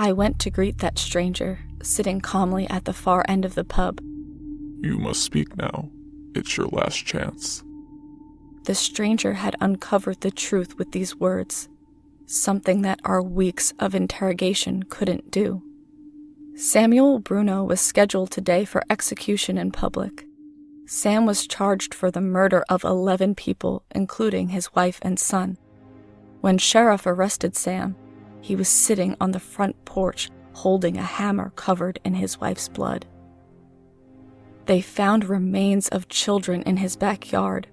I went to greet that stranger, sitting calmly at the far end of the pub. You must speak now. It's your last chance. The stranger had uncovered the truth with these words, something that our weeks of interrogation couldn't do. Samuel Bruno was scheduled today for execution in public. Sam was charged for the murder of 11 people, including his wife and son. When sheriff arrested Sam, he was sitting on the front porch holding a hammer covered in his wife's blood. They found remains of children in his backyard.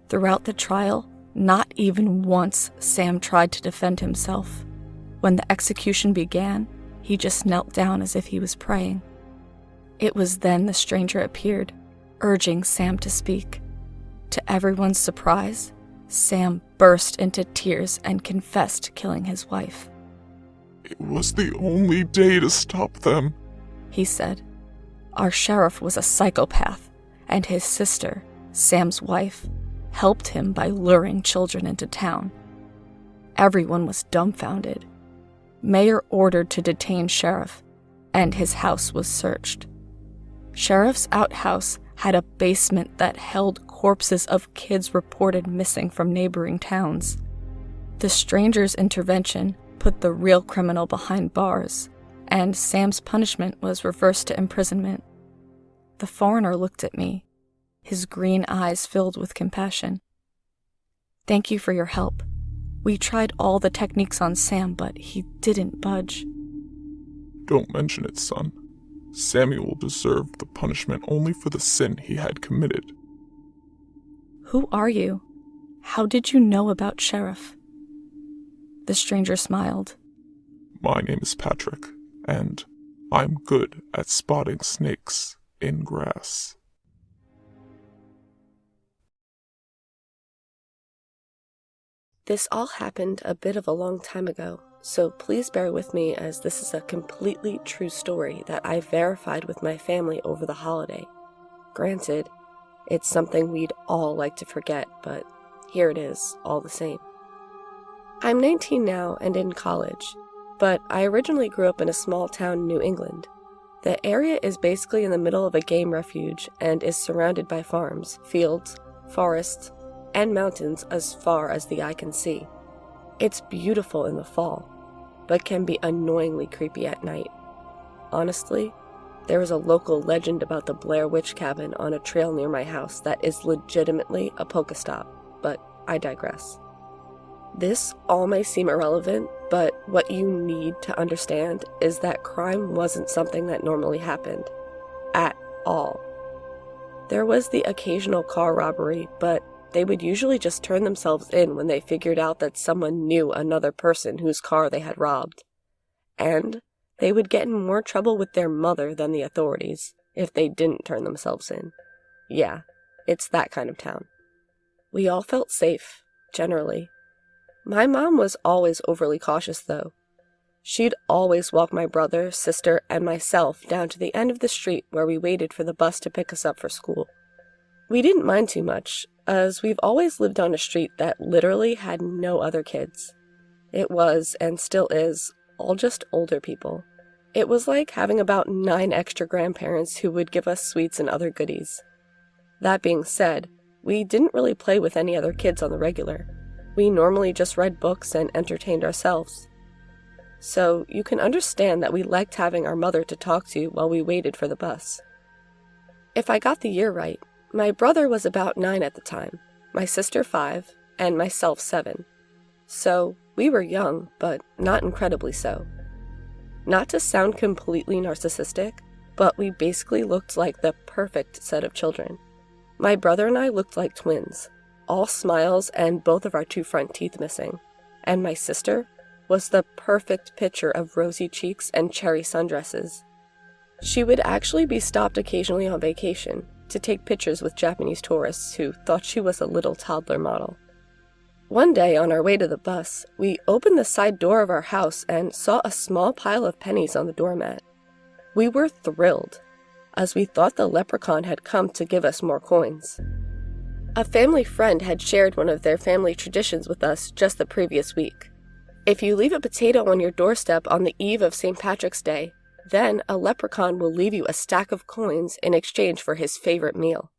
Throughout the trial, not even once Sam tried to defend himself. When the execution began, he just knelt down as if he was praying. It was then the stranger appeared, urging Sam to speak. To everyone's surprise, Sam burst into tears and confessed killing his wife. It was the only day to stop them, he said. Our sheriff was a psychopath, and his sister, Sam's wife, helped him by luring children into town. Everyone was dumbfounded. Mayor ordered to detain sheriff, and his house was searched. Sheriff's outhouse had a basement that held corpses of kids reported missing from neighboring towns. The stranger's intervention put the real criminal behind bars, and Sam's punishment was reversed to imprisonment. The foreigner looked at me, his green eyes filled with compassion. Thank you for your help. We tried all the techniques on Sam, but he didn't budge. Don't mention it, son. Samuel deserved the punishment only for the sin he had committed. Who are you? How did you know about Sheriff? The stranger smiled. My name is Patrick, and I'm good at spotting snakes in grass. This all happened a bit of a long time ago, so please bear with me as this is a completely true story that I verified with my family over the holiday. Granted, it's something we'd all like to forget, but here it is, all the same. I'm 19 now and in college, but I originally grew up in a small town in New England. The area is basically in the middle of a game refuge and is surrounded by farms, fields, forests, and mountains as far as the eye can see. It's beautiful in the fall, but can be annoyingly creepy at night. Honestly, there is a local legend about the Blair Witch Cabin on a trail near my house that is legitimately a Pokestop, but I digress. This all may seem irrelevant, but what you need to understand is that crime wasn't something that normally happened. At all. There was the occasional car robbery, but they would usually just turn themselves in when they figured out that someone knew another person whose car they had robbed. And they would get in more trouble with their mother than the authorities if they didn't turn themselves in. Yeah, it's that kind of town. We all felt safe, generally. My mom was always overly cautious, though. She'd always walk my brother, sister, and myself down to the end of the street where we waited for the bus to pick us up for school. We didn't mind too much, as we've always lived on a street that literally had no other kids. It was, and still is, all just older people. It was like having about 9 extra grandparents who would give us sweets and other goodies. That being said, we didn't really play with any other kids on the regular. We normally just read books and entertained ourselves. So you can understand that we liked having our mother to talk to while we waited for the bus. If I got the year right, my brother was about 9 at the time, my sister 5, and myself 7. So we were young, but not incredibly so. Not to sound completely narcissistic, but we basically looked like the perfect set of children. My brother and I looked like twins, all smiles and both of our 2 front teeth missing, and my sister was the perfect picture of rosy cheeks and cherry sundresses. She would actually be stopped occasionally on vacation to take pictures with Japanese tourists who thought she was a little toddler model. One day on our way to the bus, we opened the side door of our house and saw a small pile of pennies on the doormat. We were thrilled, as we thought the leprechaun had come to give us more coins. A family friend had shared one of their family traditions with us just the previous week. If you leave a potato on your doorstep on the eve of St. Patrick's Day, then a leprechaun will leave you a stack of coins in exchange for his favorite meal.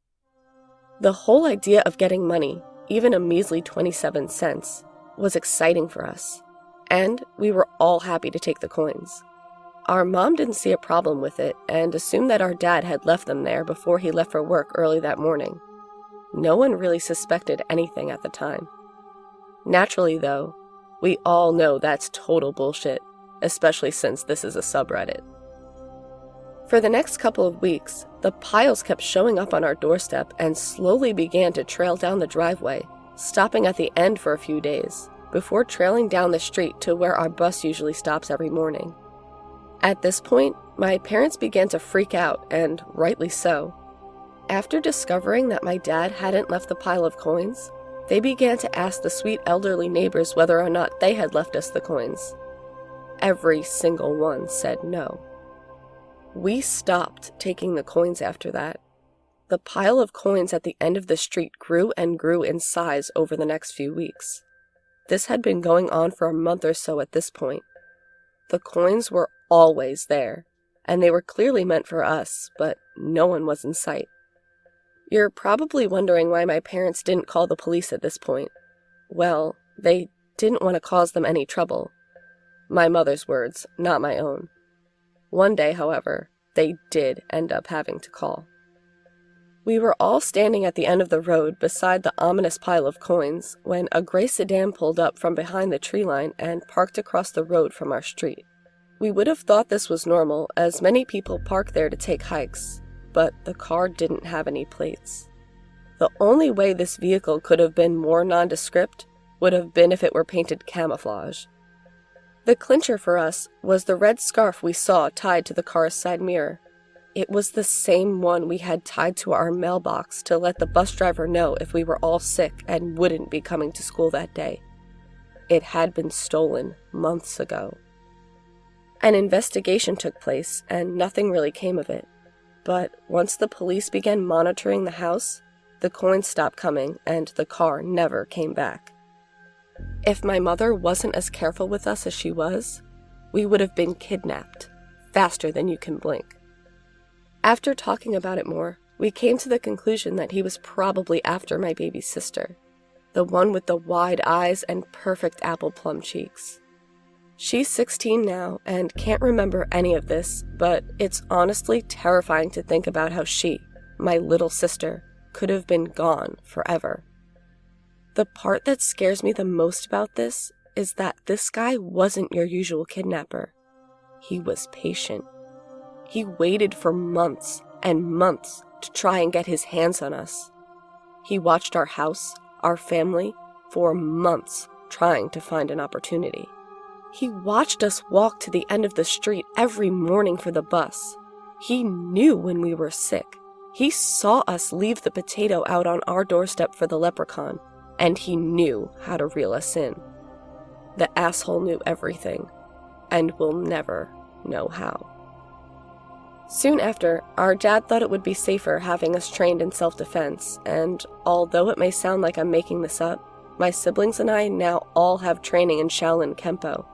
The whole idea of getting money, even a measly 27 cents, was exciting for us, and we were all happy to take the coins. Our mom didn't see a problem with it and assumed that our dad had left them there before he left for work early that morning. No one really suspected anything at the time. Naturally, though, we all know that's total bullshit, especially since this is a subreddit. For the next couple of weeks, the piles kept showing up on our doorstep and slowly began to trail down the driveway, stopping at the end for a few days, before trailing down the street to where our bus usually stops every morning. At this point, my parents began to freak out, and rightly so. After discovering that my dad hadn't left the pile of coins, they began to ask the sweet elderly neighbors whether or not they had left us the coins. Every single one said no. We stopped taking the coins after that. The pile of coins at the end of the street grew and grew in size over the next few weeks. This had been going on for a month or so at this point. The coins were always there, and they were clearly meant for us, but no one was in sight. You're probably wondering why my parents didn't call the police at this point. Well, they didn't want to cause them any trouble. My mother's words, not my own. One day, however, they did end up having to call. We were all standing at the end of the road beside the ominous pile of coins when a gray sedan pulled up from behind the tree line and parked across the road from our street. We would have thought this was normal, as many people park there to take hikes, but the car didn't have any plates. The only way this vehicle could have been more nondescript would have been if it were painted camouflage. The clincher for us was the red scarf we saw tied to the car's side mirror. It was the same one we had tied to our mailbox to let the bus driver know if we were all sick and wouldn't be coming to school that day. It had been stolen months ago. An investigation took place, and nothing really came of it. But once the police began monitoring the house, the coins stopped coming, and the car never came back. If my mother wasn't as careful with us as she was, we would have been kidnapped, faster than you can blink. After talking about it more, we came to the conclusion that he was probably after my baby sister, the one with the wide eyes and perfect apple plum cheeks. She's 16 now and can't remember any of this, but it's honestly terrifying to think about how she, my little sister, could have been gone forever. The part that scares me the most about this is that this guy wasn't your usual kidnapper. He was patient. He waited for months and months to try and get his hands on us. He watched our house, our family, for months trying to find an opportunity. He watched us walk to the end of the street every morning for the bus. He knew when we were sick. He saw us leave the potato out on our doorstep for the leprechaun, and he knew how to reel us in. The asshole knew everything, and will never know how. Soon after, our dad thought it would be safer having us trained in self-defense, and although it may sound like I'm making this up, my siblings and I now all have training in Shaolin Kempo,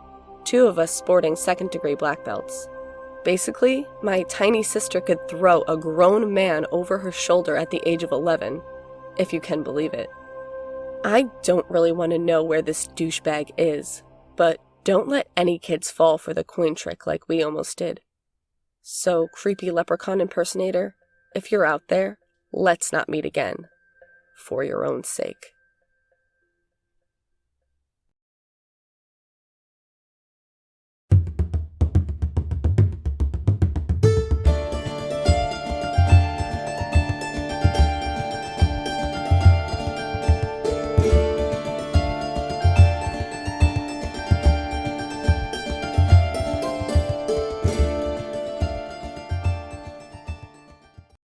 2 of us sporting 2nd-degree black belts. Basically, my tiny sister could throw a grown man over her shoulder at the age of 11, if you can believe it. I don't really want to know where this douchebag is, but don't let any kids fall for the coin trick like we almost did. So, creepy leprechaun impersonator, if you're out there, let's not meet again. For your own sake.